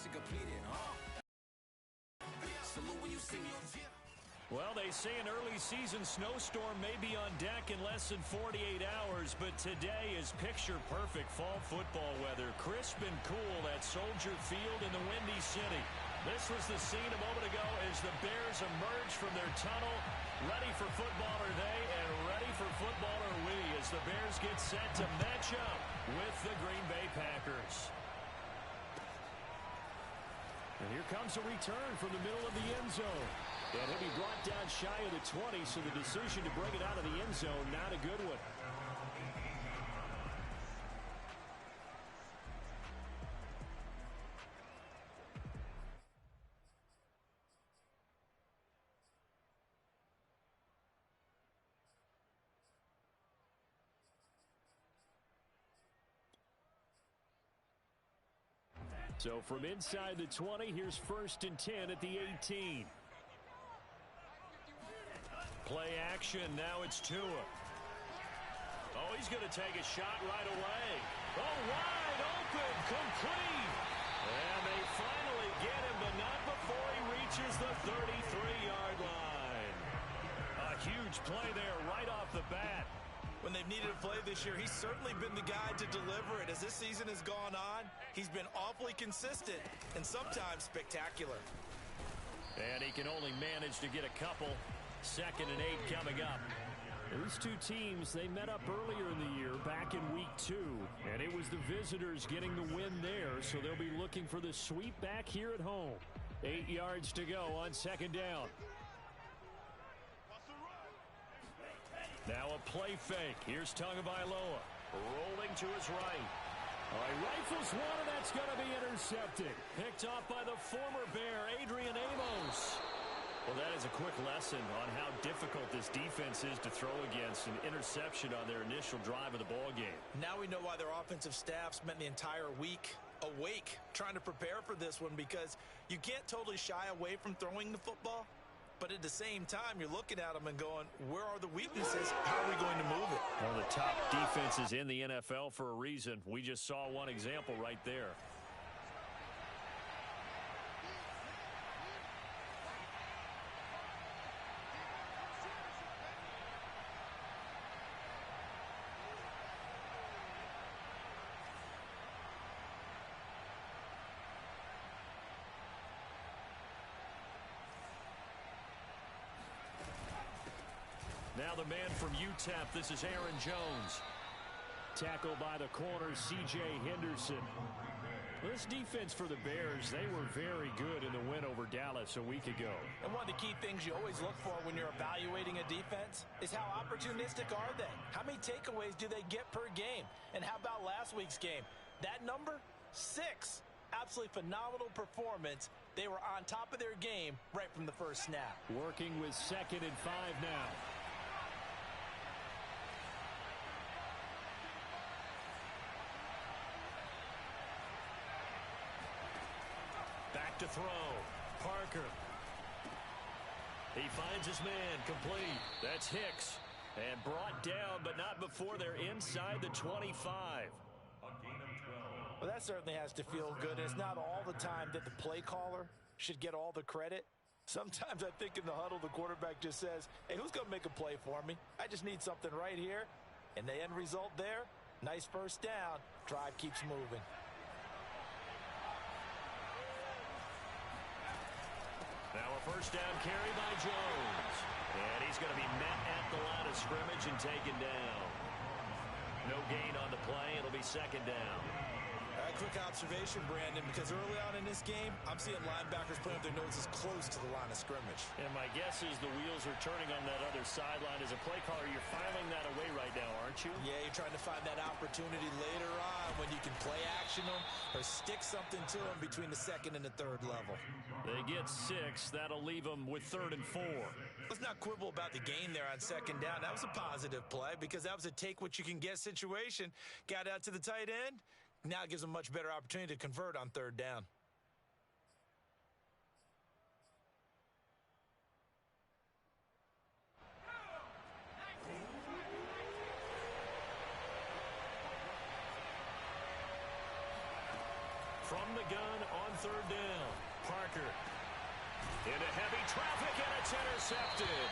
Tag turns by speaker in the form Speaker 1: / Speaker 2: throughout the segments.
Speaker 1: mission completed, huh? Salute when you see me on gym.
Speaker 2: Well, they say an early season snowstorm may be on deck in less than 48 hours, but today is picture-perfect fall football weather. Crisp and cool at Soldier Field in the Windy City. This was the scene a moment ago as the Bears emerged from their tunnel. Ready for football are they, and ready for football are we as the Bears get set to match up with the Green Bay Packers. And here comes a return from the middle of the end zone. And he'll be brought down shy of the 20, so the decision to bring it out of the end zone, not a good one. So from inside the 20, here's 1st and 10 at the 18. Play action. Now it's Tua. Oh, he's going to take a shot right away. Oh, wide open. Complete. And they finally get him, but not before he reaches the 33-yard line. A huge play there right off the bat.
Speaker 3: When they've needed a play this year, he's certainly been the guy to deliver it. As this season has gone on, he's been awfully consistent and sometimes spectacular.
Speaker 2: And he can only manage to get a couple. 2nd and 8 coming up. These two teams, they met up earlier in the year, back in week 2. And it was the visitors getting the win there, so they'll be looking for the sweep back here at home. 8 yards to go on 2nd down. Now a play fake. Here's Tagovailoa. Rolling to his right. All right, rifles one, and that's going to be intercepted. Picked off by the former Bear, Adrian Amos. Well, that is a quick lesson on how difficult this defense is to throw against. An interception on their initial drive of the ball game.
Speaker 3: Now we know why their offensive staff spent the entire week awake trying to prepare for this one, because you can't totally shy away from throwing the football. But at the same time, you're looking at them and going, where are the weaknesses? How are we going to move it?
Speaker 2: One of the top defenses in the NFL for a reason. We just saw one example right there. Now the man from UTEP, this is Aaron Jones. Tackled by the corner, C.J. Henderson. This defense for the Bears, they were very good in the win over Dallas a week ago.
Speaker 3: And one of the key things you always look for when you're evaluating a defense is how opportunistic are they? How many takeaways do they get per game? And how about last week's game? That number? 6. Absolutely phenomenal performance. They were on top of their game right from the first snap.
Speaker 2: Working with 2nd and 5 now. Back to throw. Parker. He finds his man. Complete. That's Hicks. And brought down, but not before they're inside the 25.
Speaker 3: Well, that certainly has to feel good. It's not all the time that the play caller should get all the credit. Sometimes I think in the huddle, the quarterback just says, hey, who's going to make a play for me? I just need something right here. And the end result there, nice first down. Drive keeps moving.
Speaker 2: Now a first down carry by Jones. And he's going to be met at the line of scrimmage and taken down. No gain on the play. It'll be 2nd down.
Speaker 3: Quick observation, Brandon, because early on in this game, I'm seeing linebackers putting their noses close to the line of scrimmage.
Speaker 2: And my guess is the wheels are turning on that other sideline. As a play caller, you're filing that away right now, aren't you?
Speaker 3: Yeah, you're trying to find that opportunity later on when you can play action them or stick something to them between the 2nd and the 3rd level.
Speaker 2: They get 6. That'll leave them with 3rd and 4.
Speaker 3: Let's not quibble about the gain there on 2nd down. That was a positive play because that was a take-what-you-can-get situation. Got out to the tight end. Now it gives them a much better opportunity to convert on 3rd down.
Speaker 2: From the the gun on third down. Parker into heavy traffic, and it's intercepted.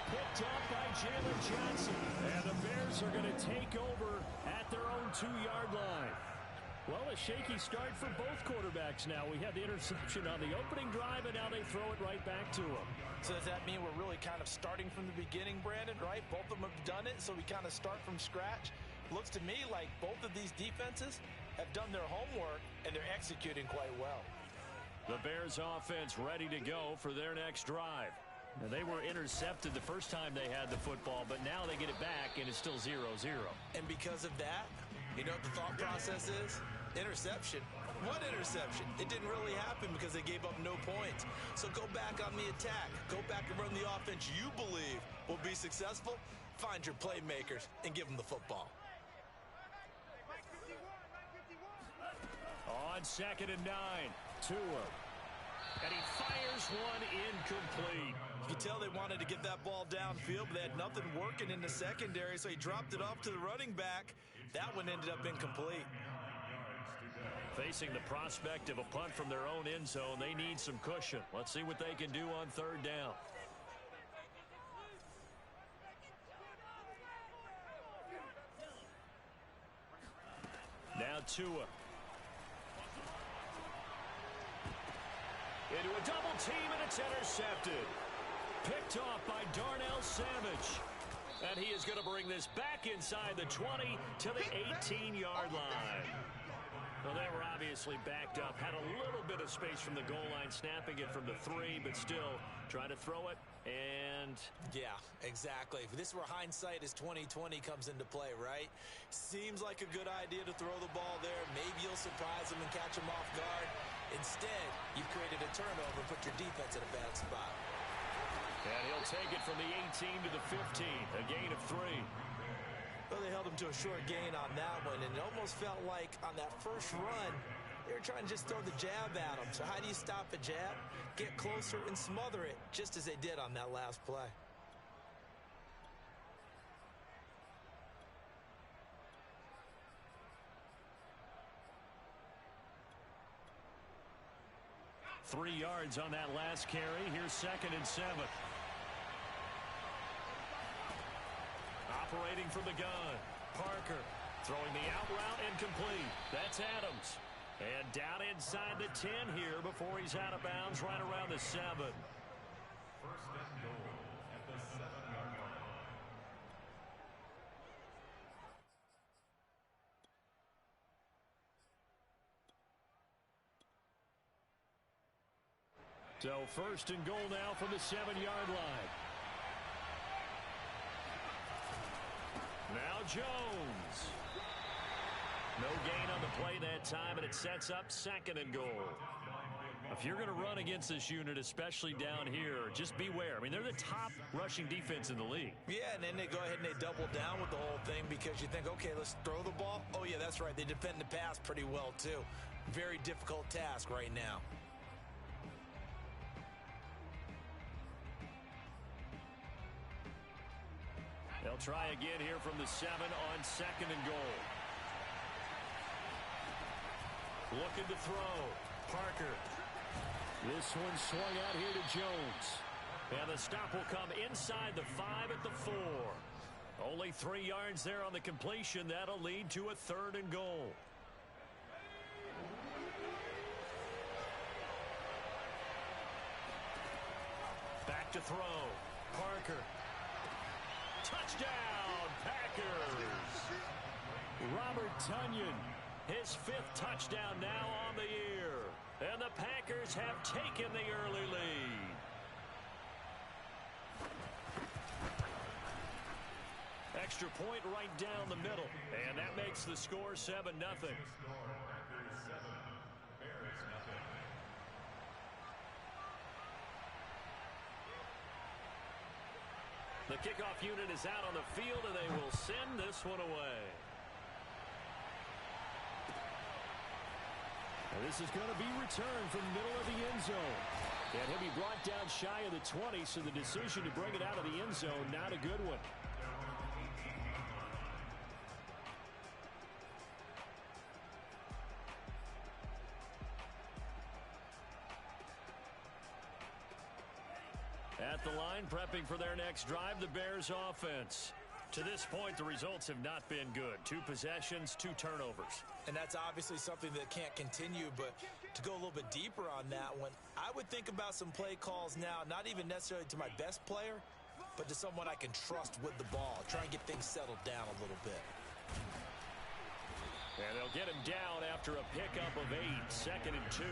Speaker 2: Picked up by Jalen Johnson. And the Bears are going to take over at their own 2-yard line. Well, a shaky start for both quarterbacks now. We had the interception on the opening drive, and now they throw it right back to them.
Speaker 3: So does that mean we're really kind of starting from the beginning, Brandon, right? Both of them have done it, so we kind of start from scratch. Looks to me like both of these defenses have done their homework, and they're executing quite well.
Speaker 2: The Bears offense ready to go for their next drive. Now, they were intercepted the first time they had the football, but now they get it back, and it's still 0-0.
Speaker 3: And because of that, you know what the thought process is? Interception. What interception? It didn't really happen because they gave up no points. So go back on the attack. Go back and run the offense you believe will be successful. Find your playmakers and give them the football.
Speaker 2: On 2nd and 9, Tua. And he fires one incomplete.
Speaker 3: You can tell they wanted to get that ball downfield, but they had nothing working in the secondary, so he dropped it off to the running back. That one ended up incomplete.
Speaker 2: Facing the prospect of a punt from their own end zone, they need some cushion. Let's see what they can do on third down. Now Tua. Into a double team, and it's intercepted. Picked off by Darnell Savage. And he is going to bring this back inside the 20 to the 18-yard line. Well, they were obviously backed up. Had a little bit of space from the goal line, snapping it from the 3, but still trying to throw it. And
Speaker 3: yeah, exactly. If this were hindsight as 2020 comes into play, right? Seems like a good idea to throw the ball there. Maybe you'll surprise them and catch them off guard. Instead, you've created a turnover, put your defense in a bad spot.
Speaker 2: And he'll take it from the 18 to the 15, a gain of 3.
Speaker 3: Well, they held him to a short gain on that one, and it almost felt like on that first run, they were trying to just throw the jab at him. So how do you stop a jab? Get closer and smother it, just as they did on that last play.
Speaker 2: Three yards on that last carry. Here's 2nd and 7. Operating from the gun. Parker throwing the out route and complete. That's Adams. And down inside the 10 here before he's out of bounds right around the 7.
Speaker 4: First and goal at the 7-yard line.
Speaker 2: So 1st and goal now from the 7-yard line. Now Jones. No gain on the play that time, and it sets up 2nd and goal. If you're going to run against this unit, especially down here, just beware. I mean, they're the top rushing defense in the league.
Speaker 3: Yeah, and then they go ahead and they double down with the whole thing because you think, okay, let's throw the ball. Oh, yeah, that's right. They defend the pass pretty well, too. Very difficult task right now.
Speaker 2: They'll try again here from the 7 on 2nd and goal. Looking to throw. Parker. This one swung out here to Jones. And the stop will come inside the 5 at the 4. Only 3 yards there on the completion. That'll lead to a 3rd and goal. Back to throw. Parker. Touchdown, Packers! Robert Tonyan, his 5th touchdown now on the year. And the Packers have taken the early lead. Extra point right down the middle. And that makes the score 7-0. The kickoff unit is out on the field, and they will send this one away. And this is going to be returned from the middle of the end zone. And he'll be brought down shy of the 20, so the decision to bring it out of the end zone, not a good one. At the line, prepping for their next drive, the Bears offense. To this point, the results have not been good. 2 possessions, 2 turnovers.
Speaker 3: And that's obviously something that can't continue, but to go a little bit deeper on that one, I would think about some play calls now, not even necessarily to my best player, but to someone I can trust with the ball. Try and get things settled down a little bit.
Speaker 2: And they'll get him down after a pickup of 8, 2nd and 2.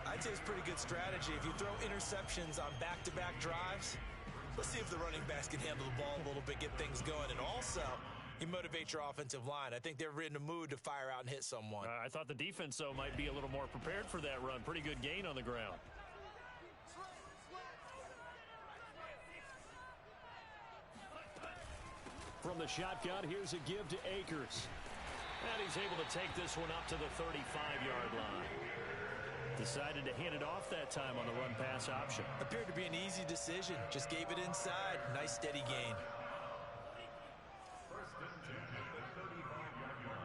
Speaker 3: I'd say it's pretty good strategy. If you throw interceptions on back-to-back drives, let's see if the running backs can handle the ball a little bit, get things going. And also, you motivate your offensive line. I think they're in a mood to fire out and hit someone.
Speaker 2: I thought the defense, though, might be a little more prepared for that run. Pretty good gain on the ground. From the shotgun, here's a give to Akers. And he's able to take this one up to the 35-yard line. Decided to hand it off that time on the run-pass option.
Speaker 3: Appeared to be an easy decision. Just gave it inside. Nice, steady gain.
Speaker 4: First and 10 at the 35-yard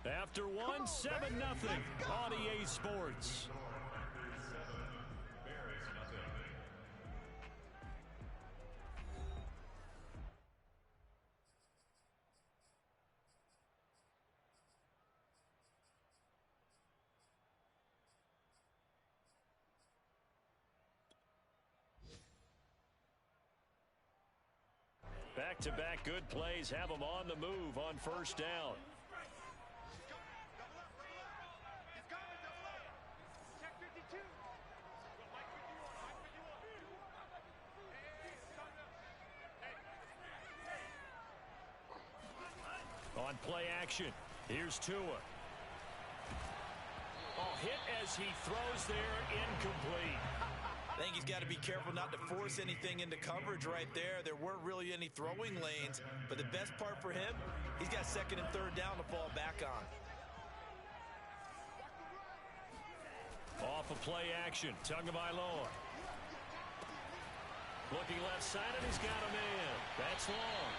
Speaker 4: line.
Speaker 2: After one, 7-0 on EA Sports.
Speaker 4: Bears nothing.
Speaker 2: Back-to-back good plays have them on the move on first down. On play action, here's Tua. Hit as he throws there, incomplete.
Speaker 3: I think he's got to be careful not to force anything into coverage right there. There weren't really any throwing lanes, but the best part for him, he's got 2nd and 3rd down to fall back on.
Speaker 2: Off of play action, Tagovailoa. Looking left side, and he's got a man. That's long.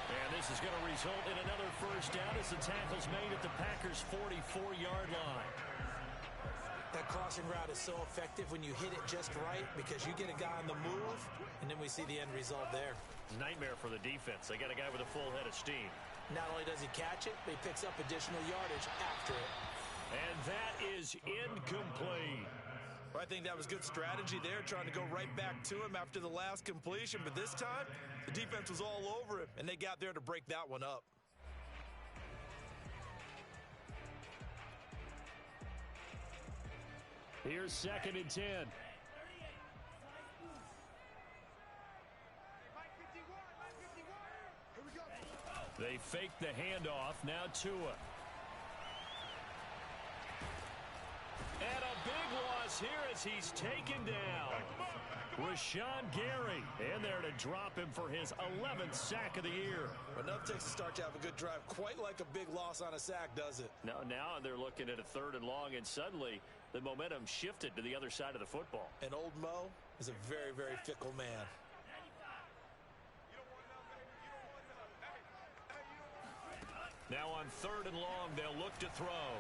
Speaker 2: And this is going to result in another first down as the tackle's made at the Packers' 44-yard line.
Speaker 3: That crossing route is so effective when you hit it just right because you get a guy on the move, and then we see the end result there.
Speaker 2: Nightmare for the defense. They got a guy with a full head of steam.
Speaker 3: Not only does he catch it, but he picks up additional yardage after it.
Speaker 2: And that is incomplete.
Speaker 3: Well, I think that was good strategy there, trying to go right back to him after the last completion. But this time, the defense was all over him, and they got there to break that one up.
Speaker 2: Here's 2nd and 10. They fake the handoff. Now Tua. And a big loss here as he's taken down. Rashawn Gary in there to drop him for his 11th sack of the year.
Speaker 3: Enough takes to start to have a good drive. Quite like a big loss on a sack, does it?
Speaker 2: Now they're looking at a 3rd and long, and suddenly the momentum shifted to the other side of the football.
Speaker 3: And old Mo is a very, very fickle man.
Speaker 2: Now on 3rd and long, they'll look to throw.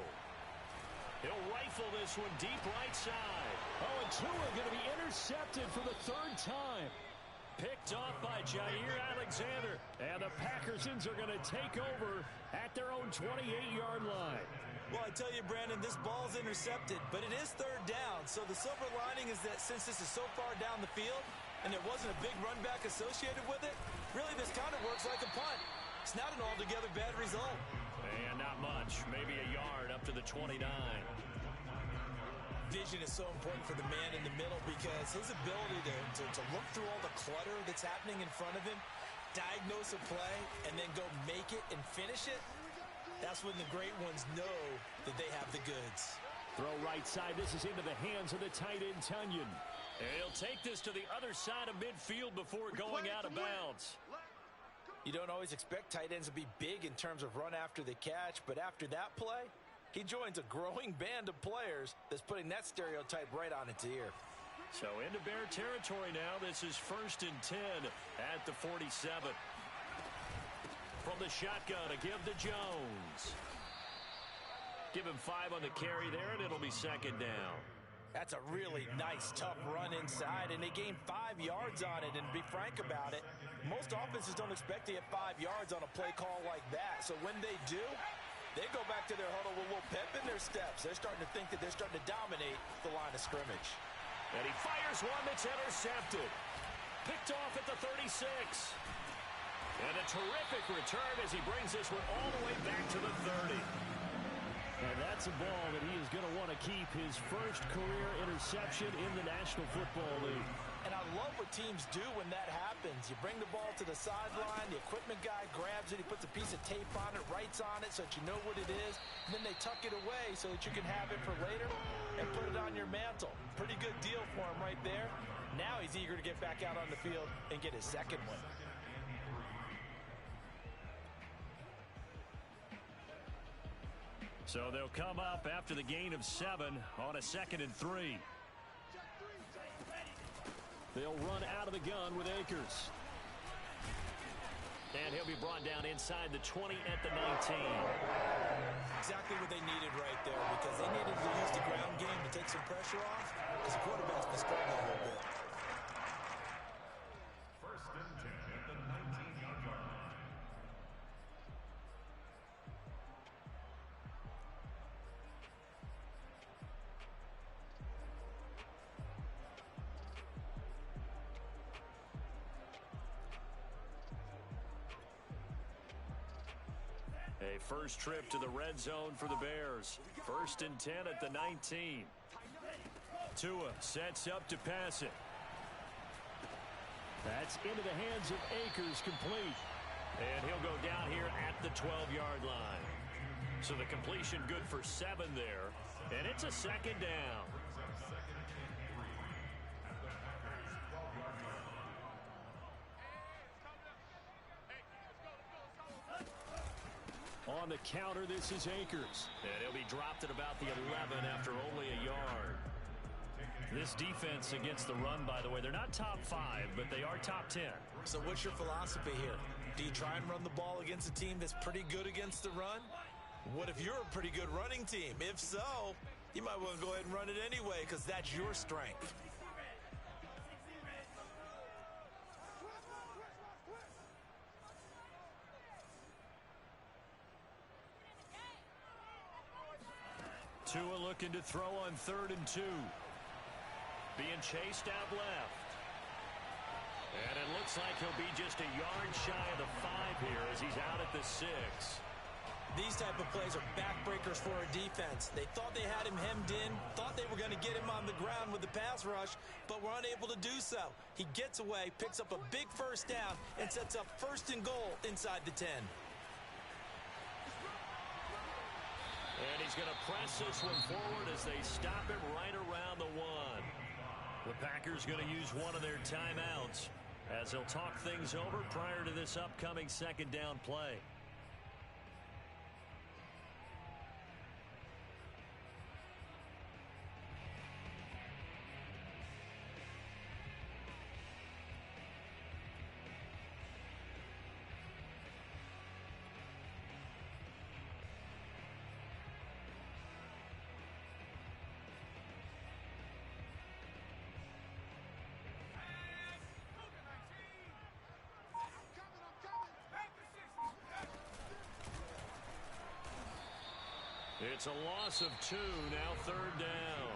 Speaker 2: He'll rifle this one deep right side. Oh, and Tua going to be intercepted for the 3rd time. Picked off by Jair Alexander. And the Packersons are going to take over at their own 28-yard line.
Speaker 3: Well, I tell you, Brandon, this ball's intercepted, but it is 3rd down. So the silver lining is that since this is so far down the field and there wasn't a big run back associated with it, really this kind of works like a punt. It's not an altogether bad result.
Speaker 2: And not much. Maybe a yard up to the 29.
Speaker 3: Vision is so important for the man in the middle because his ability to look through all the clutter that's happening in front of him, diagnose a play, and then go make it and finish it, that's when the great ones know that they have the goods.
Speaker 2: Throw right side. This is into the hands of the tight end, Tunyon. And he'll take this to the other side of midfield before going out of bounds.
Speaker 3: You don't always expect tight ends to be big in terms of run after the catch, but after that play, he joins a growing band of players that's putting that stereotype right on its ear.
Speaker 2: So into Bear territory now. This is 1st and 10 at the 47. From the shotgun, a give to Jones. Give him 5 on the carry there, and it'll be second down.
Speaker 3: That's a really nice, tough run inside, and they gained 5 yards on it. And to be frank about it, most offenses don't expect to get 5 yards on a play call like that. So when they do, they go back to their huddle with a little pep in their steps. They're starting to think that they're starting to dominate the line of scrimmage.
Speaker 2: And he fires one that's intercepted. Picked off at the 36. And a terrific return as he brings this one all the way back to the 30.
Speaker 5: And that's a ball that he is going to want to keep, his first career interception in the National Football League.
Speaker 3: And I love what teams do when that happens. You bring the ball to the sideline, the equipment guy grabs it, he puts a piece of tape on it, writes on it so that you know what it is, and then they tuck it away so that you can have it for later and put it on your mantle. Pretty good deal for him right there. Now he's eager to get back out on the field and get his second one.
Speaker 2: So they'll come up after the gain of 7 on a 2nd and 3.
Speaker 5: They'll run out of the gun with Akers.
Speaker 2: And he'll be brought down inside the 20 at the 19.
Speaker 3: Exactly what they needed right there, because they needed to use the ground game to take some pressure off, because the quarterback's been struggling a little bit.
Speaker 4: First and 10 at the 19-yard line.
Speaker 2: A first trip to the red zone for the Bears. First and 10 at the 19. Tua sets up to pass it.
Speaker 5: That's into the hands of Akers, complete.
Speaker 2: And he'll go down here at the 12-yard line. So the completion good for 7 there. And it's a second down.
Speaker 5: On the counter, this is Akers.
Speaker 2: And he'll be dropped at about the 11 after only a yard. This defense against the run, by the way, they're not top 5, but they are top 10.
Speaker 3: So what's your philosophy here? Do you try and run the ball against a team that's pretty good against the run? What if you're a pretty good running team? If so, you might want to go ahead and run it anyway, because that's your strength.
Speaker 2: Tua looking to throw on 3rd and 2. Being chased out left. And it looks like he'll be just a yard shy of the 5 here as he's out at the 6.
Speaker 3: These type of plays are backbreakers for a defense. They thought they had him hemmed in, thought they were going to get him on the ground with the pass rush, but were unable to do so. He gets away, picks up a big first down, and sets up 1st and goal inside the 10.
Speaker 2: And he's going to press this one forward as they stop him right around the 1. The Packers going to use one of their timeouts as they'll talk things over prior to this upcoming 2nd down play. It's a loss of 2, now 3rd down.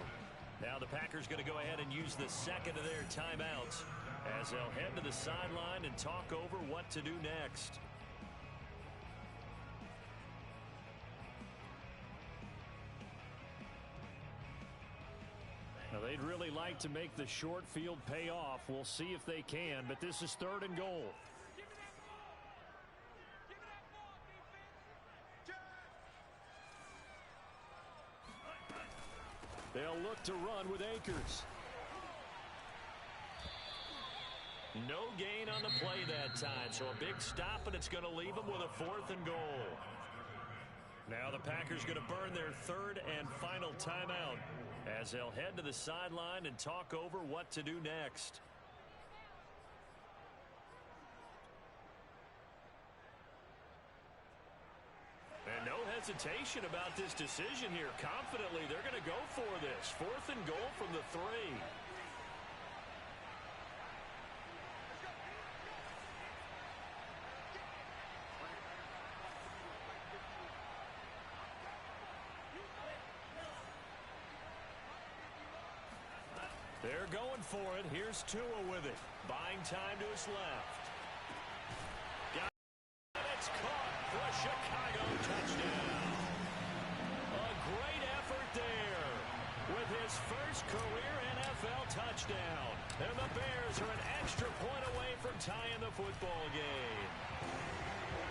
Speaker 2: Now the Packers going to go ahead and use the 2nd of their timeouts as they'll head to the sideline and talk over what to do next.
Speaker 5: Now, they'd really like to make the short field pay off. We'll see if they can, but this is 3rd and goal. They'll look to run with Akers.
Speaker 2: No gain on the play that time, so a big stop, and it's going to leave them with a 4th and goal. Now the Packers going to burn their 3rd and final timeout as they'll head to the sideline and talk over what to do next. And no hesitation about this decision here. Confidently, they're going to go for this. 4th and goal from the 3. They're going for it. Here's Tua with it. Buying time to his left. Got it. It's caught for a Chicago touchdown. A great effort there with his first career NFL touchdown. And the Bears are an extra point away from tying the football game.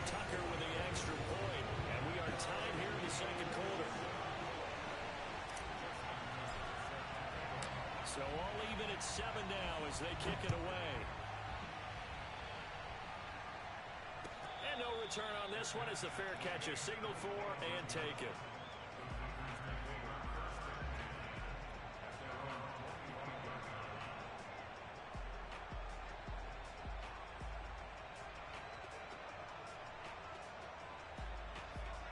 Speaker 2: Tucker with the extra point, and we are tied here in the second quarter. So all even at 7 now as they kick it away. And no return on this one as the fair catch is signaled for and taken.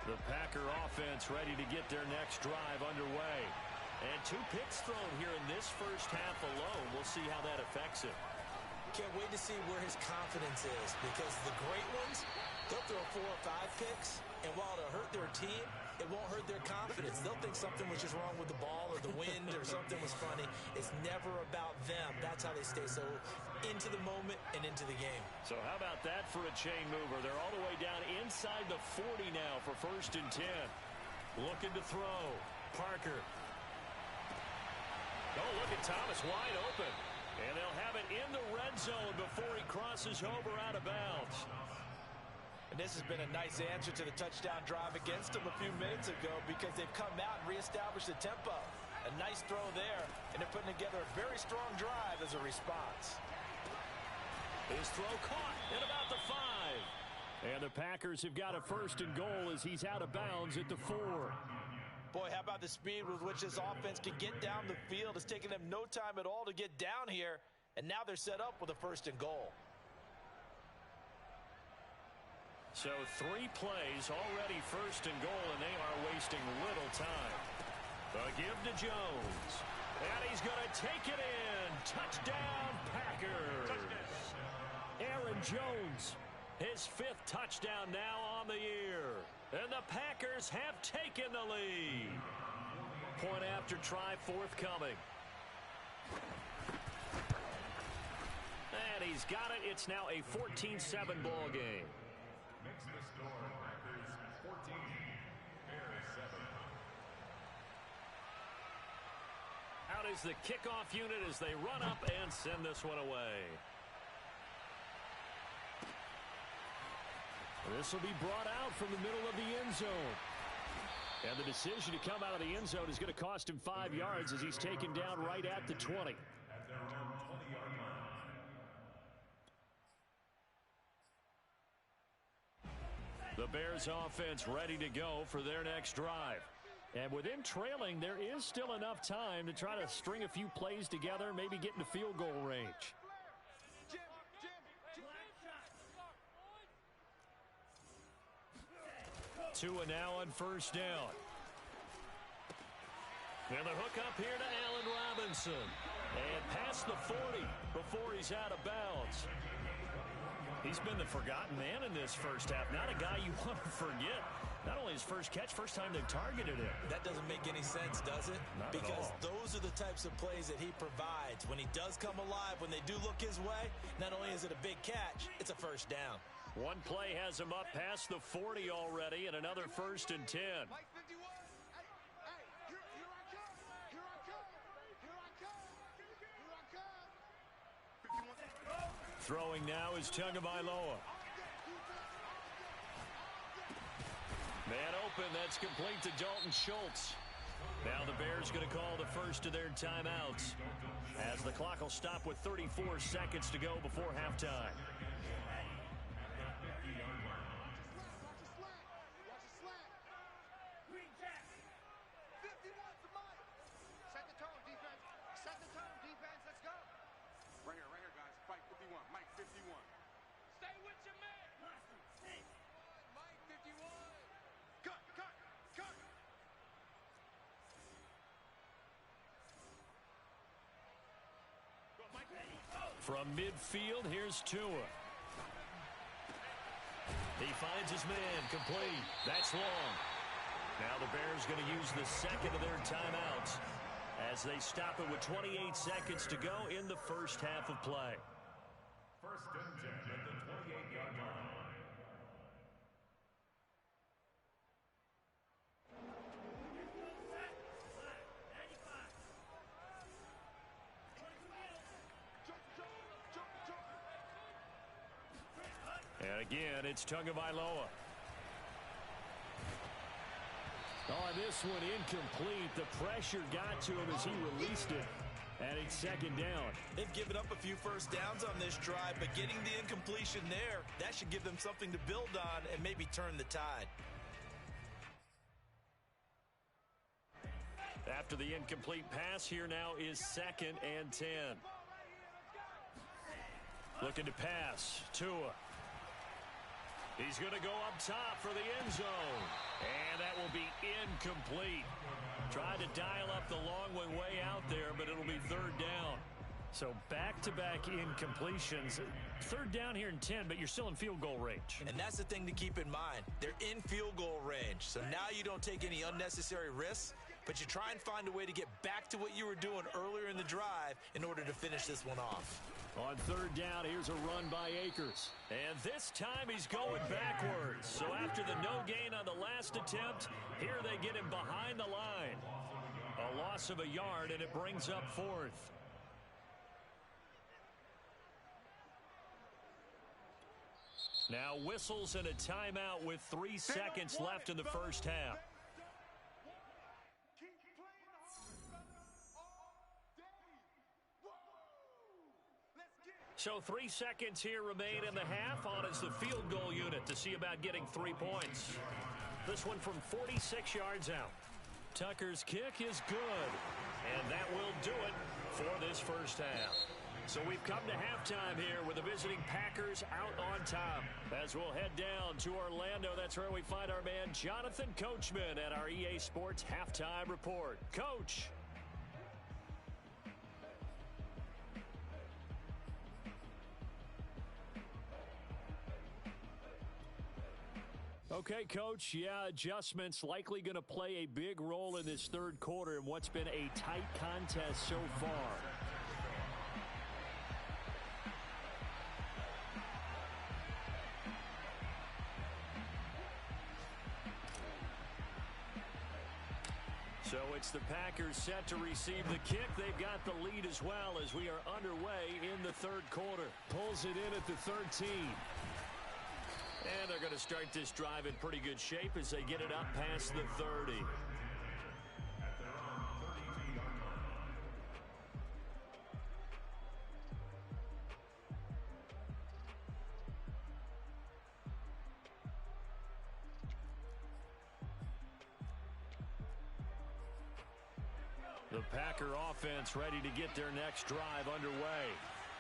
Speaker 2: The Packer offense ready to get their next drive underway. And 2 picks thrown here in this first half alone. We'll see how that affects it.
Speaker 3: Can't wait to see where his confidence is, because the great ones, they'll throw 4 or 5 picks, and while it'll hurt their team, it won't hurt their confidence. They'll think something was just wrong with the ball or the wind or something was funny. It's never about them. That's how they stay so into the moment and into the game.
Speaker 2: So how about that for a chain mover? They're all the way down inside the 40 now for 1st and 10. Looking to throw. Parker. Oh, look at Thomas wide open. And they'll have it in the red zone before he crosses over out of bounds.
Speaker 3: And this has been a nice answer to the touchdown drive against them a few minutes ago, because they've come out and reestablished the tempo. A nice throw there, and they're putting together a very strong drive as a response.
Speaker 2: His throw caught at about the 5. And the Packers have got a 1st and goal as he's out of bounds at the 4.
Speaker 3: Boy, how about the speed with which this offense can get down the field? It's taken them no time at all to get down here, and now they're set up with a 1st and goal.
Speaker 2: So 3 plays already 1st and goal, and they are wasting little time. The give to Jones. And he's going to take it in. Touchdown, Packers. Aaron Jones, his 5th touchdown now on the year. And the Packers have taken the lead. Point after try forthcoming. And he's got it. It's now a 14-7 ball game.
Speaker 4: Makes the score Packers 14, Bears 7.
Speaker 2: Out is the kickoff unit as they run up and send this one away. This will be brought out from the middle of the end zone. And the decision to come out of the end zone is going to cost him 5 yards as he's taken down right at the 20.
Speaker 4: At their own 20-yard line.
Speaker 2: The Bears offense ready to go for their next drive. And with them trailing, there is still enough time to try to string a few plays together, maybe get into field goal range. Tua now on 1st down. And the hook up here to Allen Robinson. And past the 40 before he's out of bounds. He's been the forgotten man in this first half. Not a guy you want to forget. Not only his first catch, first time they've targeted him.
Speaker 3: That doesn't make any sense, does it?
Speaker 2: Not
Speaker 3: because
Speaker 2: at all.
Speaker 3: those are the types of plays that he provides. When he does come alive, when they do look his way, not only is it a big catch, it's a 1st down.
Speaker 2: One play has him up past the 40 already, and another 1st and 10.
Speaker 6: Mike 51. Hey, here I come. Here I come. Here I come. Here I come.
Speaker 2: Throwing now is Tagovailoa. Man open, that's complete to Dalton Schultz. Now the Bears going to call the first of their timeouts as the clock will stop with 34 seconds to go before halftime.
Speaker 6: Right here, guys. Fight 51. Mike 51. Stay with your man. Mike 51. Cut.
Speaker 2: From midfield, here's Tua. He finds his man, complete. That's long. Now the Bears going to use the second of their timeouts as they stop it with 28 seconds to go in the first half of play.
Speaker 4: First and 10 at the 28-yard line.
Speaker 2: And again, it's Tagovailoa.
Speaker 5: On this one, incomplete. The pressure got to him as he released it. And it's second down.
Speaker 3: They've given up a few first downs on this drive, but getting the incompletion there, that should give them something to build on and maybe turn the tide.
Speaker 2: After the incomplete pass, here now is 2nd and 10. Looking to pass. Tua. He's going to go up top for the end zone. And that will be incomplete. Tried to dial up the long one way out there, but it'll be 3rd down.
Speaker 5: So back-to-back incompletions. 3rd down here in 10, but you're still in field goal range.
Speaker 3: And that's the thing to keep in mind. They're in field goal range. So now you don't take any unnecessary risks, but you try and find a way to get back to what you were doing earlier in the drive in order to finish this one off.
Speaker 5: On 3rd down, here's a run by Akers.
Speaker 2: And this time he's going backwards. So after the no gain on the last attempt, here they get him behind the line. A loss of a yard, and it brings up 4th. Now whistles and a timeout with 3 seconds left in the first half. So 3 seconds here remain in the half. On is the field goal unit to see about getting 3 points. This one from 46 yards out. Tucker's kick is good. And that will do it for this first half. So we've come to halftime here with the visiting Packers out on top. As we'll head down to Orlando, that's where we find our man Jonathan Coachman at our EA Sports Halftime Report. Coach.
Speaker 5: Okay, Coach, yeah, adjustments likely going to play a big role in this 3rd quarter in what's been a tight contest so far.
Speaker 2: So it's the Packers set to receive the kick. They've got the lead as well as we are underway in the 3rd quarter.
Speaker 5: Pulls it in at the 13.
Speaker 2: And they're going to start this drive in pretty good shape as they get it up past the 30. The Packer offense ready to get their next drive underway.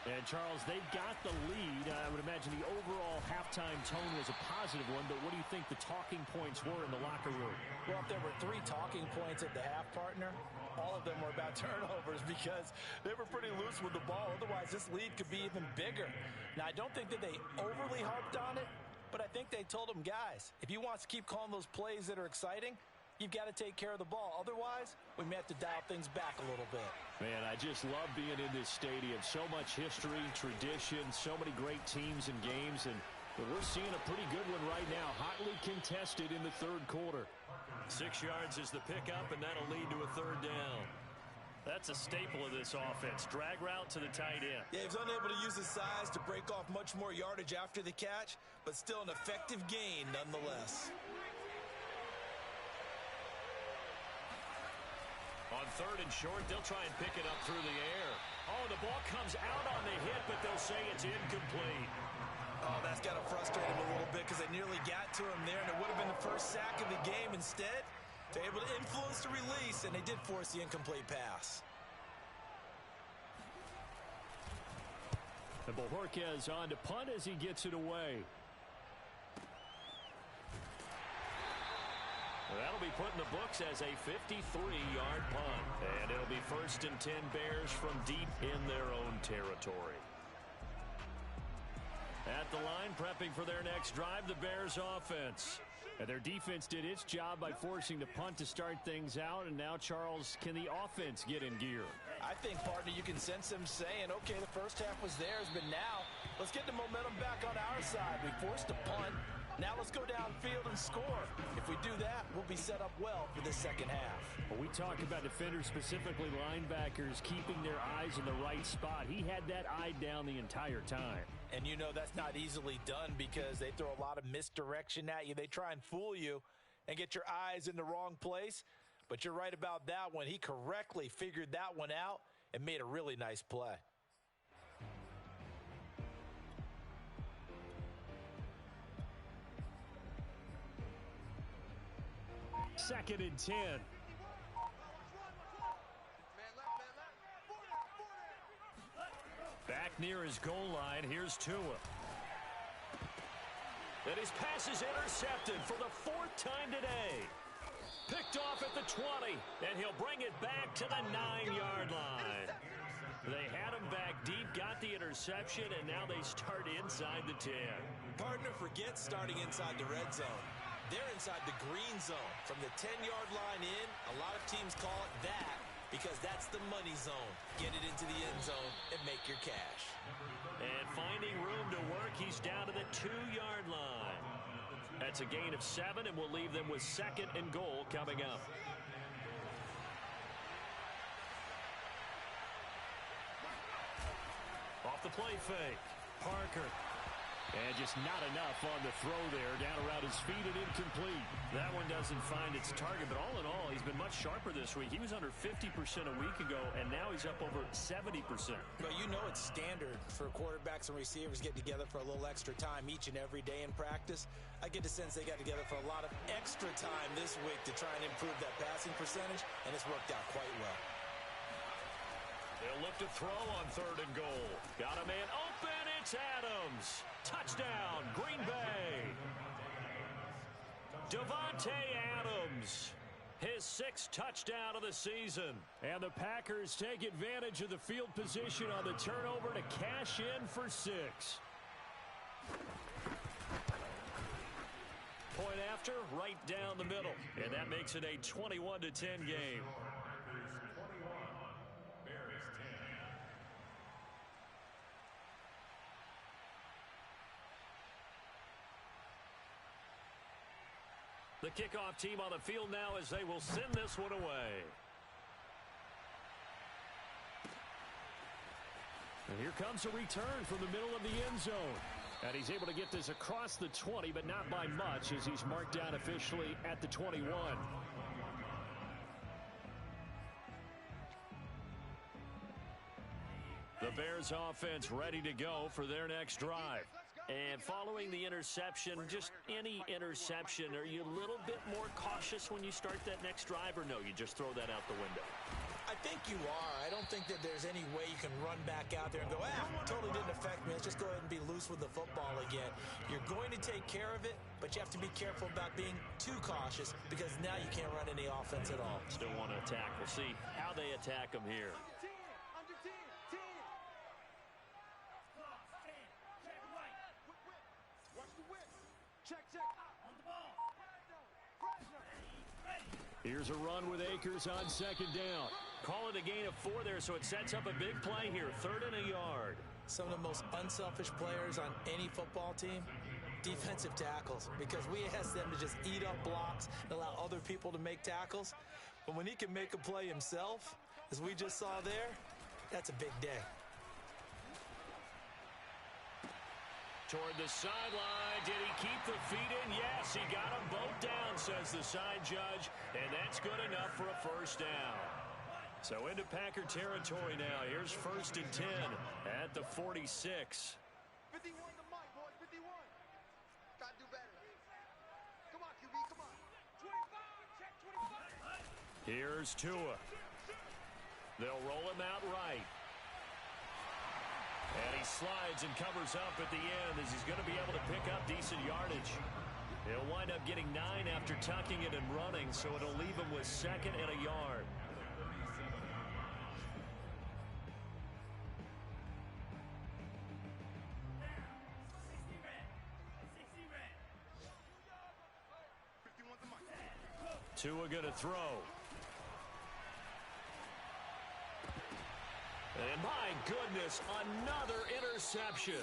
Speaker 5: And, Charles, they've got the lead. I would imagine the overall halftime tone was a positive one, but what do you think the talking points were in the locker room?
Speaker 3: Well, if there were 3 talking points at the half, partner, all of them were about turnovers because they were pretty loose with the ball. Otherwise, this lead could be even bigger. Now, I don't think that they overly harped on it, but I think they told them, guys, if you want to keep calling those plays that are exciting, you've got to take care of the ball. Otherwise, we may have to dial things back a little bit.
Speaker 5: Man, I just love being in this stadium. So much history, tradition, so many great teams and games, and we're seeing a pretty good one right now. Hotly contested in the 3rd quarter.
Speaker 2: 6 yards is the pickup, and that'll lead to a 3rd down. That's a staple of this offense. Drag route to the tight end.
Speaker 3: Yeah, he was unable to use his size to break off much more yardage after the catch, but still an effective gain nonetheless.
Speaker 2: On 3rd and short, they'll try and pick it up through the air. Oh, the ball comes out on the hit, but they'll say it's incomplete.
Speaker 3: Oh, that's got to frustrate him a little bit because they nearly got to him there, and it would have been the first sack of the game. Instead, they're able to influence the release, and they did force the incomplete pass.
Speaker 5: And Bojorquez on to punt as he gets it away.
Speaker 2: That'll be put in the books as a 53-yard punt. And it'll be 1st and 10 Bears from deep in their own territory. At the line, prepping for their next drive, the Bears offense.
Speaker 5: And their defense did its job by forcing the punt to start things out. And now, Charles, can the offense get in gear?
Speaker 3: I think, partner, you can sense them saying, okay, the first half was theirs, but now let's get the momentum back on our side. We forced a punt. Now let's go downfield and score. If we do that, we'll be set up well for the second half.
Speaker 5: Well, we talk about defenders, specifically linebackers, keeping their eyes in the right spot. He had that eye down the entire time.
Speaker 3: And you know that's not easily done because they throw a lot of misdirection at you. They try and fool you and get your eyes in the wrong place. But you're right about that one. He correctly figured that one out and made a really nice play.
Speaker 5: Second and 10.
Speaker 2: Back near his goal line, here's Tua. And his pass is intercepted for the fourth time today. Picked off at the 20, and he'll bring it back to the 9-yard line. They had him back deep, got the interception, and now they start inside the 10.
Speaker 3: Partner, forget starting inside the red zone. They're inside the green zone. From the 10-yard line in, a lot of teams call it that because that's the money zone. Get it into the end zone and make your cash.
Speaker 2: And finding room to work, he's down to the 2-yard line. That's a gain of 7, and we'll leave them with second and goal coming up. Off the play fake, Parker.
Speaker 5: And just not enough on the throw there. Down around his feet and incomplete.
Speaker 2: That one doesn't find its target, but all in all, he's been much sharper this week. He was under 50% a week ago, and now he's up over 70%.
Speaker 3: But you know it's standard for quarterbacks and receivers getting together for a little extra time each and every day in practice. I get the sense they got together for a lot of extra time this week to try and improve that passing percentage, and it's worked out quite well.
Speaker 2: They'll look to throw on third and goal. Got a man open. It's Adams. Touchdown, Green Bay. Davante Adams, his 6th touchdown of the season.
Speaker 5: And the Packers take advantage of the field position on the turnover to cash in for 6.
Speaker 2: Point after, right down the middle. And that makes it a 21-10 game. The kickoff team on the field now as they will send this one away.
Speaker 5: And here comes a return from the middle of the end zone. And he's able to get this across the 20, but not by much as he's marked down officially at the 21.
Speaker 2: The Bears offense ready to go for their next drive. And following the interception, just any interception, are you a little bit more cautious when you start that next drive, or no, you just throw that out the window?
Speaker 3: I think you are. I don't think that there's any way you can run back out there and go, totally didn't affect me. Let's just go ahead and be loose with the football again. You're going to take care of it, but you have to be careful about being too cautious because now you can't run any offense at all.
Speaker 2: Still want to attack. We'll see how they attack them here.
Speaker 6: Under 10, 10. Watch the whip. Check. On the ball.
Speaker 5: Here's a run with Akers on second down.
Speaker 2: Call it a gain of 4 there, so it sets up a big play here. 3rd and a yard.
Speaker 3: Some of the most unselfish players on any football team, defensive tackles, because we ask them to just eat up blocks and allow other people to make tackles. But when he can make a play himself, as we just saw there, that's a big day.
Speaker 2: Toward the sideline. Did he keep the feet in? Yes, he got them both down, says the side judge, and that's good enough for a first down. So into Packer territory now. Here's 1st and 10 at the 46.
Speaker 6: 51 to Mike, boys. 51. Gotta do better. Come on, QB, come on. 25, check 25.
Speaker 2: Here's Tua. They'll roll him out right. And he slides and covers up at the end as he's going to be able to pick up decent yardage. He'll wind up getting 9 after tucking it and running, so it'll leave him with 2nd and a yard. Tua going to throw. And my goodness, another interception.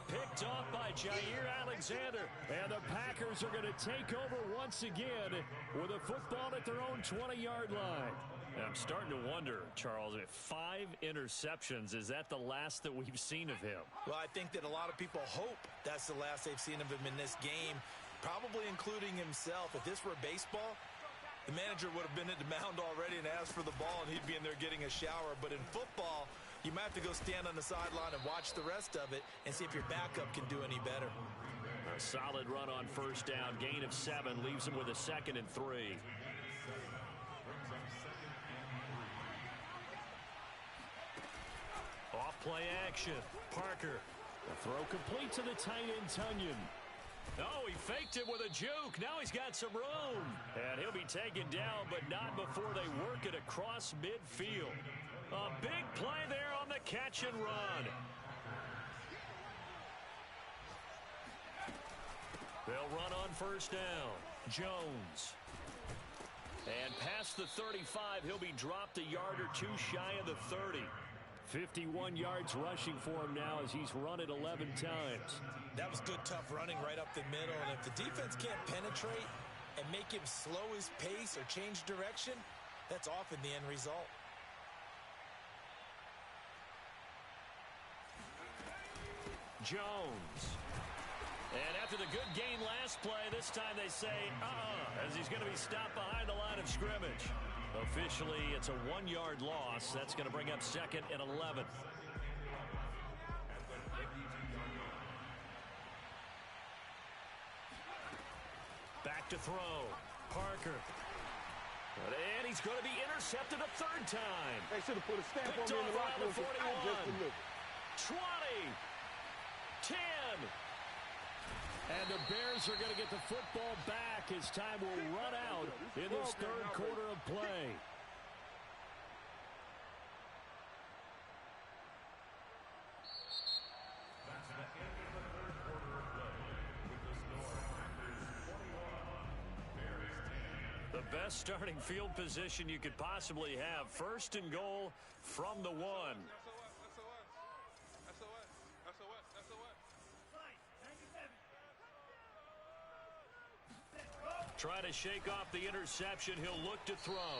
Speaker 2: Picked off by Jair Alexander. And the Packers are going to take over once again with a football at their own 20-yard line. And I'm starting to wonder, Charles, if 5 interceptions, is that the last that we've seen of him?
Speaker 3: Well, I think that a lot of people hope that's the last they've seen of him in this game, probably including himself. If this were baseball, the manager would have been at the mound already and asked for the ball, and he'd be in there getting a shower. But in football, you might have to go stand on the sideline and watch the rest of it and see if your backup can do any better.
Speaker 2: A solid run on first down. Gain of 7 leaves him with a 2nd and 3. Off play action. Parker. The throw complete to the tight end, Tunyon. Oh, he faked it with a juke. Now he's got some room. And he'll be taken down, but not before they work it across midfield. A big play there on the catch and run. They'll run on first down. Jones. And past the 35, he'll be dropped a yard or 2 shy of the 30. 51 yards rushing for him now as he's run it 11 times.
Speaker 3: That was good, tough running right up the middle. And if the defense can't penetrate and make him slow his pace or change direction, that's often the end result.
Speaker 2: Jones. And after the good gain last play, this time they say, as he's going to be stopped behind the line of scrimmage. Officially, it's a 1-yard loss. That's going to bring up 2nd and 11. Back to throw. Parker. And he's going to be intercepted a 3rd time.
Speaker 6: They should have put a stamp on
Speaker 2: Picked
Speaker 6: me in the
Speaker 2: off
Speaker 6: locker room.
Speaker 2: around the 41.
Speaker 6: Just delivered.
Speaker 2: 20. 10. And the Bears are going to get the football back as time will run out in this 3rd quarter of play.
Speaker 4: That's the end of the 3rd quarter of play. With the score, Packers 21, Bears 10.
Speaker 2: The best starting field position you could possibly have. 1st and goal from the 1. Trying to shake off the interception. He'll look to throw.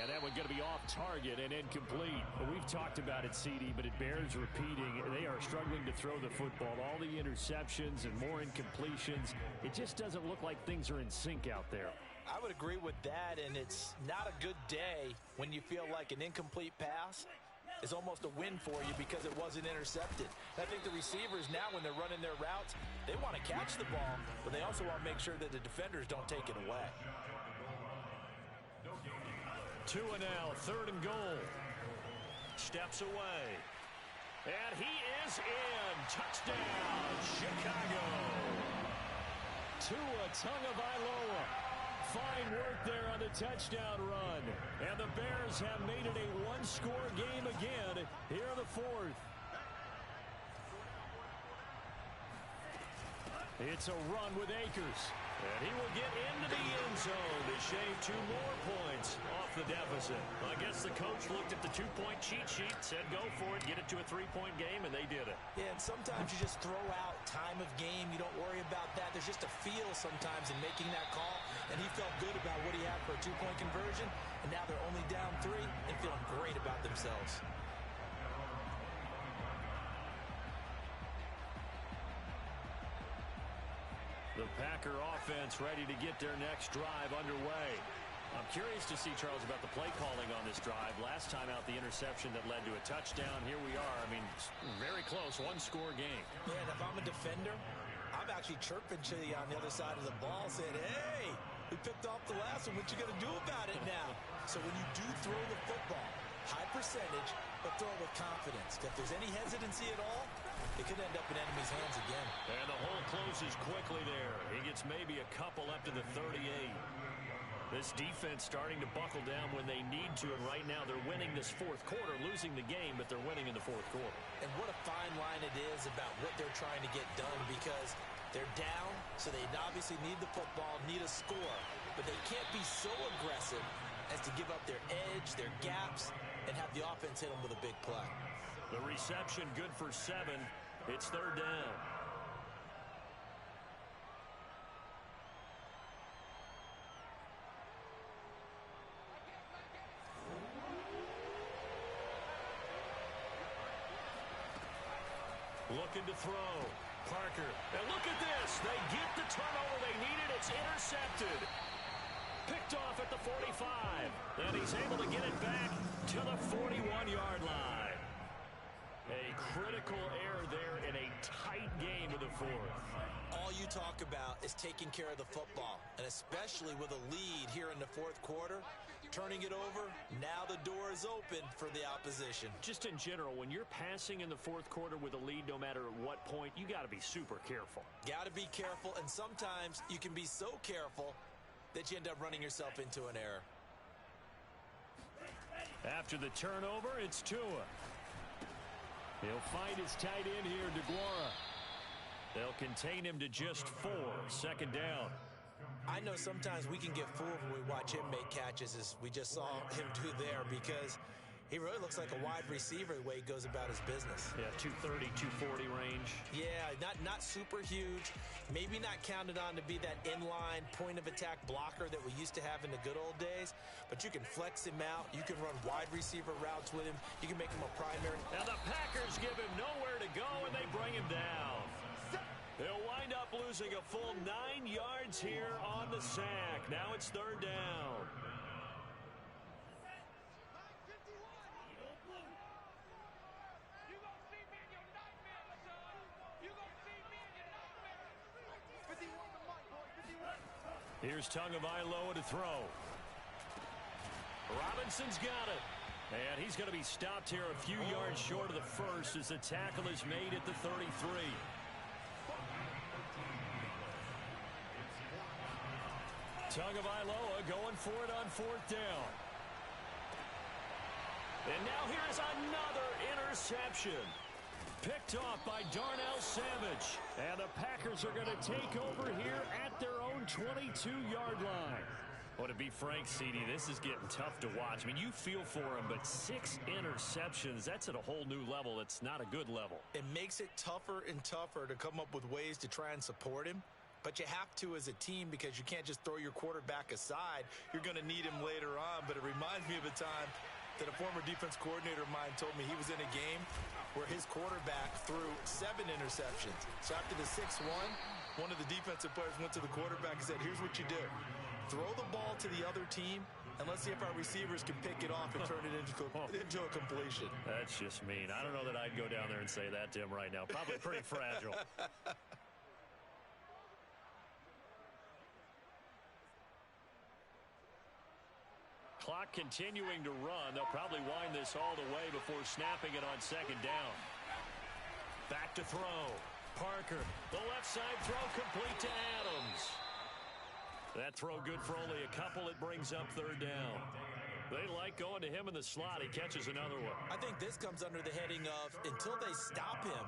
Speaker 2: And that one going to be off target and incomplete. We've talked about it, CD, but it bears repeating. They are struggling to throw the football. All the interceptions and more incompletions. It just doesn't look like things are in sync out there.
Speaker 3: I would agree with that, and it's not a good day when you feel like an incomplete pass is almost a win for you because it wasn't intercepted. I think the receivers now, when they're running their routes, they want to catch the ball, but they also want to make sure that the defenders don't take it away.
Speaker 2: Tua now, 3rd and goal. Steps away. And he is in. Touchdown, Chicago. Tua Tagovailoa. Fine work there on the touchdown run. And the Bears have made it a 1-score game again here in the 4th. It's a run with Akers. And he will get into the end zone to shave 2 more points off the deficit. I guess the coach looked at the 2-point cheat sheet, said go for it, get it to a 3-point game, and they did it.
Speaker 3: Yeah, and sometimes you just throw out time of game. You don't worry about that. There's just a feel sometimes in making that call, and he felt good about what he had for a 2-point conversion, and now they're only down 3 and feeling great about themselves.
Speaker 2: The Packer offense ready to get their next drive underway. I'm curious to see, Charles, about the play calling on this drive. Last time out, the interception that led to a touchdown. Here we are. I mean, very close, 1-score game.
Speaker 3: Yeah, and if I'm a defender, I'm actually chirping to you on the other side of the ball, saying, hey, we picked off the last one. What you going to do about it now? So when you do throw the football, high percentage, but throw it with confidence. If there's any hesitancy at all, it could end up in enemy's hands again.
Speaker 2: And the hole closes quickly there. He gets maybe a couple up to the 38. This defense starting to buckle down when they need to, and right now they're winning this 4th quarter, losing the game, but they're winning in the 4th quarter.
Speaker 3: And what a fine line it is about what they're trying to get done, because they're down, so they obviously need the football, need a score. but they can't be so aggressive as to give up their edge, their gaps, and have the offense hit them with a big play.
Speaker 2: The reception good for 7. It's third down. Looking to throw. Parker. And look at this. They get the turnover they needed. It's intercepted. Picked off at the 45. And he's able to get it back to the 41-yard line. A critical error there in a tight game of the fourth.
Speaker 3: All you talk about is taking care of the football, and especially with a lead here in the fourth quarter, turning it over, now the door is open for the opposition.
Speaker 2: Just in general, when you're passing in the fourth quarter with a lead, no matter at what point, you got to be super careful.
Speaker 3: Got to be careful, and sometimes you can be so careful that you end up running yourself into an error.
Speaker 2: After the turnover, it's Tua. He'll find his tight end here, DeGuara. They'll contain him to just 4. Second down.
Speaker 3: I know sometimes we can get fooled when we watch him make catches, as we just saw him do there, because he really looks like a wide receiver the way he goes about his business.
Speaker 2: Yeah, 230, 240 range.
Speaker 3: Yeah, not super huge. Maybe not counted on to be that inline point-of-attack blocker that we used to have in the good old days, but you can flex him out. You can run wide receiver routes with him. You can make him a primary.
Speaker 2: Now the Packers give him nowhere to go, and they bring him down. They'll wind up losing a full 9 yards here on the sack. Now it's third down. Here's Tagovailoa to throw. Robinson's got it. And he's going to be stopped here a few yards short of the first as the tackle is made at the 33. Tagovailoa going for it on fourth down. And now here's another interception. Picked off by Darnell Savage. And the Packers are going to take over here at their own 22-yard line. Well, to be frank, CD, this is getting tough to watch. I mean, you feel for him, but 6 interceptions, that's at a whole new level. It's not a good level.
Speaker 3: It makes it tougher and tougher to come up with ways to try and support him. But you have to as a team, because you can't just throw your quarterback aside. You're going to need him later on. But it reminds me of a time that a former defense coordinator of mine told me he was in a game where his quarterback threw 7 interceptions. So after the 6-1, one of the defensive players went to the quarterback and said, here's what you do. Throw the ball to the other team, and let's see if our receivers can pick it off and turn it into a completion.
Speaker 2: That's just mean. I don't know that I'd go down there and say that to him right now. Probably pretty fragile. Clock continuing to run. They'll probably wind this all the way before snapping it on second down. Back to throw. Parker. The left side throw complete to Adams. That throw good for only a couple. It brings up third down. They like going to him in the slot. He catches another one.
Speaker 3: I think this comes under the heading of, until they stop him,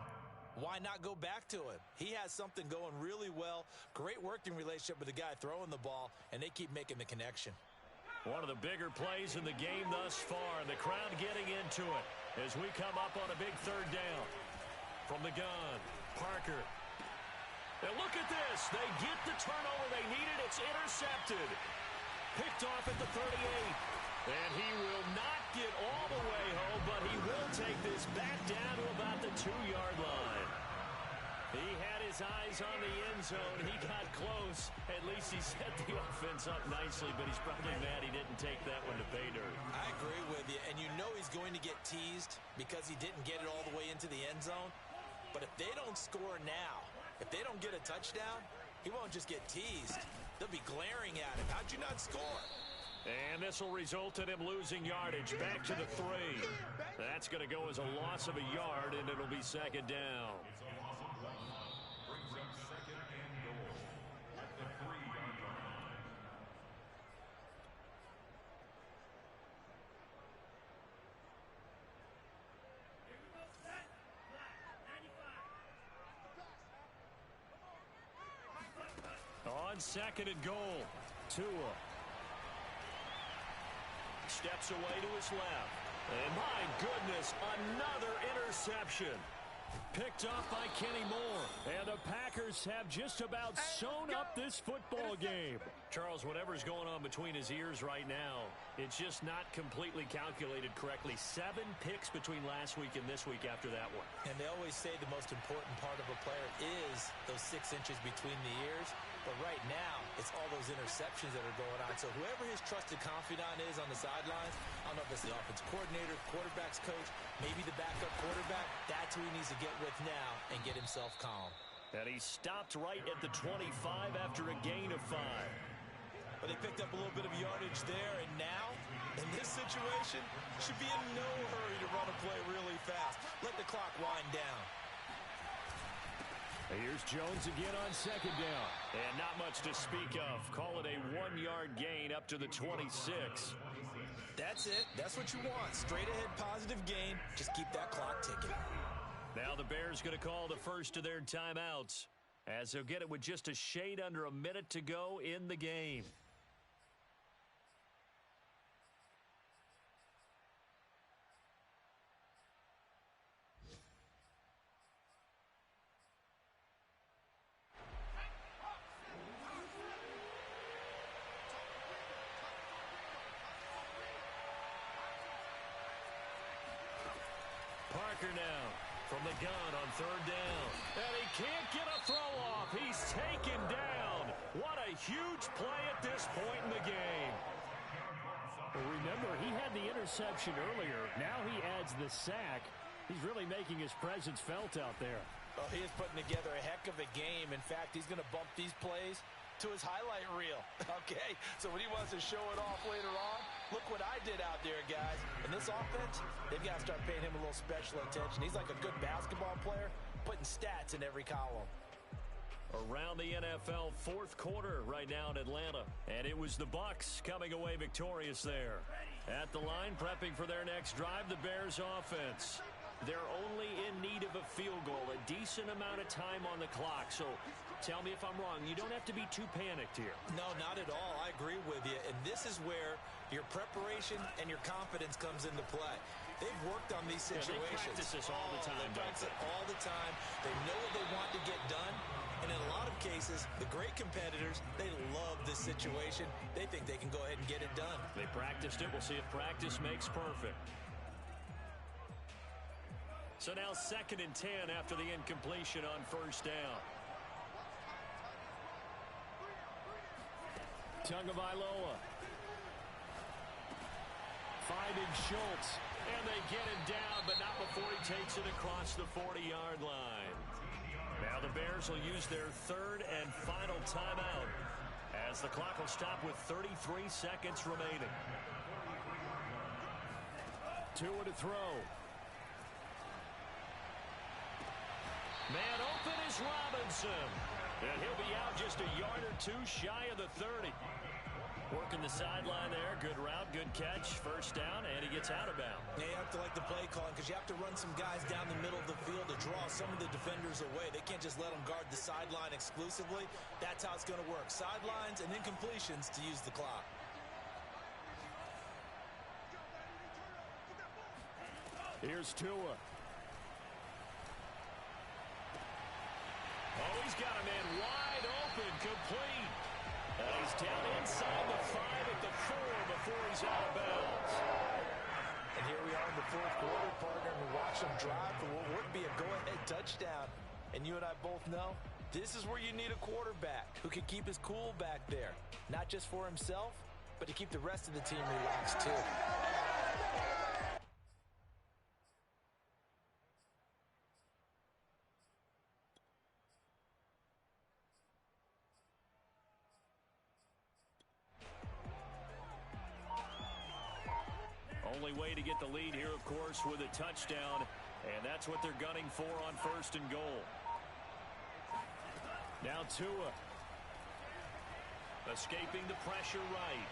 Speaker 3: why not go back to him? He has something going really well. Great working relationship with the guy throwing the ball, and they keep making the connection.
Speaker 2: One of the bigger plays in the game thus far, and the crowd getting into it as we come up on a big third down. From the gun, Parker. And look at this. They get the turnover they needed. It's intercepted. Picked off at the 38. And he will not get all the way home, but he will take this back down to about the 2-yard line. He had his eyes on the end zone. He got close. At least he set the offense up nicely, but he's probably mad he didn't take that one to pay dirt.
Speaker 3: I agree with you, and you know he's going to get teased because he didn't get it all the way into the end zone. But if they don't score now, if they don't get a touchdown, he won't just get teased. They'll be glaring at him. How'd you not score?
Speaker 2: And this will result in him losing yardage back to the 3. That's going to go as a loss of a yard, and it'll be second down.
Speaker 4: Brings up second and goal at the 3-yard line.
Speaker 2: On second and goal, Tua. Steps away to his left. And my goodness, another interception. Picked off by Kenny Moore. And the Packers have just about sewn up this football game. Charles, whatever's going on between his ears right now, it's just not completely calculated correctly. 7 picks between last week and this week after that one.
Speaker 3: And they always say the most important part of a player is those 6 inches between the ears. But right now, it's all those interceptions that are going on. So whoever his trusted confidant is on the sidelines, I don't know if it's the offensive coordinator, quarterback's coach, maybe the backup quarterback, that's who he needs to get with now and get himself calm.
Speaker 2: And he stopped right at the 25 after a gain of 5.
Speaker 3: But they picked up a little bit of yardage there, and now, in this situation, should be in no hurry to run a play really fast. Let the clock wind down.
Speaker 2: Here's Jones again on second down. And not much to speak of. Call it a 1-yard gain up to the 26.
Speaker 3: That's it. That's what you want. Straight ahead positive gain. Just keep that clock ticking.
Speaker 2: Now the Bears going to call the first of their timeouts, as they'll get it with just a shade under a minute to go in the game. Parker now from the gun on third down. And he can't get a throw off. He's taken down. What a huge play at this point in the game.
Speaker 5: Well, remember, he had the interception earlier. Now he adds the sack. He's really making his presence felt out there.
Speaker 3: Oh, he is putting together a heck of a game. In fact, he's going to bump these plays to his highlight reel. Okay, so when he wants to show it off later on, look what I did out there, guys. And this offense, they've got to start paying him a little special attention. He's like a good basketball player, putting stats in every column.
Speaker 2: Around the NFL, fourth quarter right now in Atlanta. And it was the Bucs coming away victorious there. At the line, prepping for their next drive, the Bears offense. They're only in need of a field goal, a decent amount of time on the clock. So tell me if I'm wrong. You don't have to be too panicked here.
Speaker 3: No, not at all. I agree with you. And this is where your preparation and your confidence comes into play. They've worked on these situations.
Speaker 2: They practice this all the time.
Speaker 3: They practice it all the time. They know what they want to get done. And in a lot of cases, the great competitors, they love this situation. They think they can go ahead and get it done.
Speaker 2: They practiced it. We'll see if practice makes perfect. So now 2nd and 10 after the incompletion on first down. Tagovailoa finding Schultz, and they get him down, but not before he takes it across the 40-yard line. Now the Bears will use their 3rd and final timeout, as the clock will stop with 33 seconds remaining. Tua to throw. Man open is Robinson. And he'll be out just a yard or 2 shy of the 30. Working the sideline there. Good route, good catch. First down, and he gets out of bounds.
Speaker 3: Yeah, you have to like the play calling because you have to run some guys down the middle of the field to draw some of the defenders away. They can't just let them guard the sideline exclusively. That's how it's going to work. Sidelines and incompletions to use the clock.
Speaker 2: Here's Tua. Oh, he's got a man wide open, complete. He's down inside the 5 at the 4 before he's out of bounds.
Speaker 3: And here we are in the 4th quarter, partner, and we watch them drive for what would be a go-ahead touchdown. And you and I both know this is where you need a quarterback who can keep his cool back there. Not just for himself, but to keep the rest of the team relaxed too.
Speaker 2: Only way to get the lead here, of course, with a touchdown, and that's what they're gunning for on 1st and goal. Now Tua. Escaping the pressure right.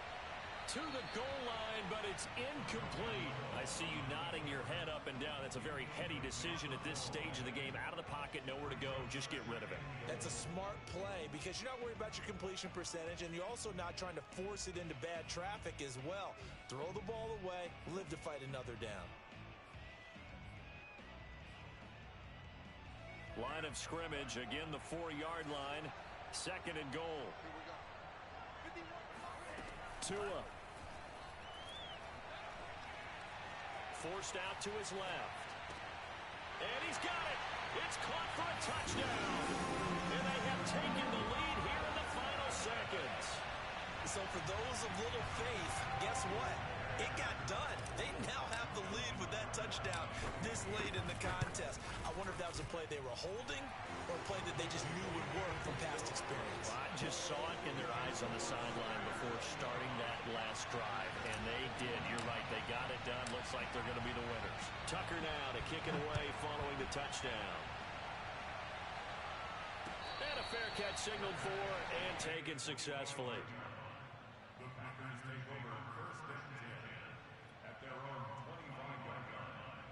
Speaker 2: to the goal line, but it's incomplete. I see you nodding your head up and down. That's a very heady decision at this stage of the game. Out of the pocket, nowhere to go. Just get rid of it.
Speaker 3: That's a smart play because you're not worried about your completion percentage, and you're also not trying to force it into bad traffic as well. Throw the ball away, live to fight another down.
Speaker 2: Line of scrimmage, again the 4-yard line. Second and goal. Tua. Forced out to his left. And he's got it. It's caught for a touchdown. And they have taken the lead here in the final seconds.
Speaker 3: So for those of little faith, guess what? It got done. They now have the lead with that touchdown this late in the contest. I wonder if that was a play they were holding or a play that they just knew would work from past experience.
Speaker 2: Well, I just saw it in their eyes on the sideline before starting that last drive, and they did. You're right. They got it done. Looks like they're going to be the winners. Tucker now to kick it away following the touchdown. And a fair catch signaled for and taken successfully.
Speaker 4: The Packers take over first and 10 at their own 25-yard line.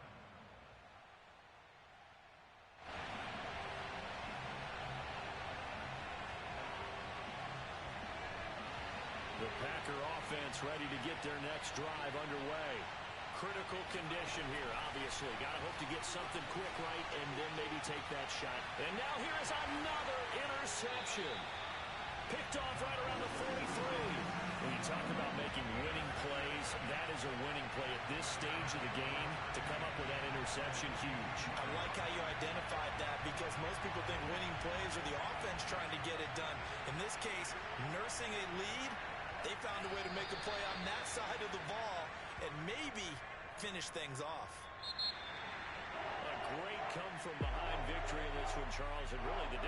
Speaker 2: The Packer offense ready to get their next drive underway. Critical condition here, obviously. Got to hope to get something quick right and then maybe take that shot. And now here is another interception. Picked off right around the 43. When you talk about making winning plays, that is a winning play at this stage of the game. To come up with that interception, huge.
Speaker 3: I like how you identified that because most people think winning plays are the offense trying to get it done. In this case, nursing a lead, they found a way to make a play on that side of the ball and maybe finish things off.
Speaker 2: A great come-from-behind victory in this one, Charles, and really the